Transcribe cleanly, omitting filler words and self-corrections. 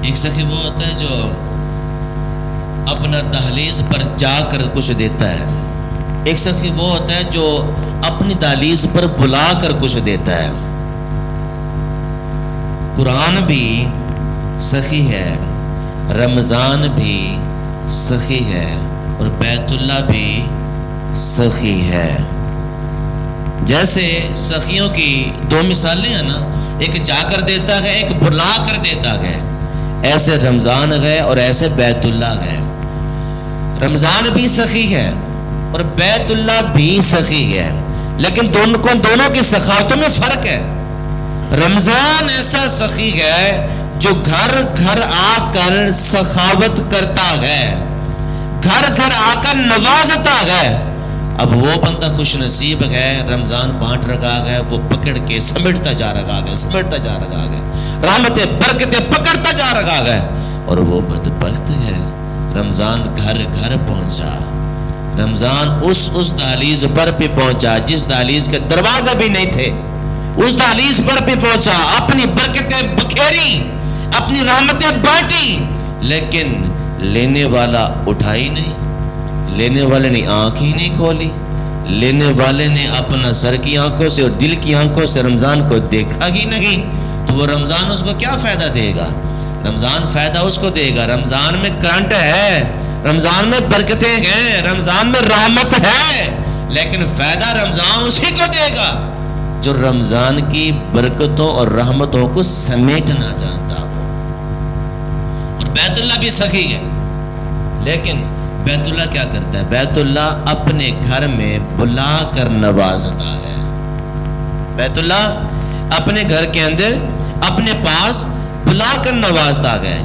ایک سخی وہ ہوتا ہے جو اپنا دہلیز پر جا کر کچھ دیتا ہے، ایک سخی وہ ہوتا ہے جو اپنی دہلیز پر بلا کر کچھ دیتا ہے۔ قرآن بھی سخی ہے، رمضان بھی سخی ہے، اور بیت اللہ بھی سخی ہے۔ جیسے سخیوں کی دو مثالیں ہیں نا، ایک جا کر دیتا ہے، ایک بلا کر دیتا ہے، ایسے رمضان گئے اور ایسے بیت اللہ گئے۔ رمضان بھی سخی ہے اور بیت اللہ بھی سخی ہے، لیکن دونوں کی سخاوتوں میں فرق ہے۔ رمضان ایسا سخی ہے جو گھر گھر آ کر سخاوت کرتا ہے، گھر گھر آ کر نوازتا ہے۔ اب وہ بندہ خوش نصیب ہے، رمضان بانٹ رکھا ہے، وہ پکڑ کے سمیٹتا جا رہا ہے، سمیٹتا جا رہا ہے، رحمتیں برکتیں پکڑتا جا رہا ہے، اور وہ بدبخت ہے، رمضان گھر گھر پہنچا، رمضان اس دہلیز پر بھی پہنچا جس دہلیز کے دروازے بھی نہیں تھے، اس دہلیز پر بھی پہنچا، اپنی برکتیں بکھیری، اپنی رحمتیں بانٹی، لیکن لینے والا اٹھا ہی نہیں، لینے والے نے آنکھ ہی نہیں کھولی، لینے والے نے اپنا سر کی آنکھوں سے اور دل کی آنکھوں سے رمضان کو دیکھا ہی نہیں، تو وہ رمضان اس کو کیا فائدہ دے گا؟ رمضان فائدہ اس کو دے گا، رمضان میں کرنٹ ہے، رمضان میں برکتیں ہیں، رمضان میں رحمت ہے، لیکن فائدہ رمضان اسی کو دے گا جو رمضان کی برکتوں اور رحمتوں کو سمیٹنا چاہتا ہو۔ اور بیت اللہ بھی سخی ہے، لیکن بیت اللہ کیا کرتا ہے؟ بیت اللہ اپنے گھر میں بلا کر نوازتا ہے۔ بیت اللہ اپنے گھر کے اندر اپنے پاس بلا کر نوازتا ہے۔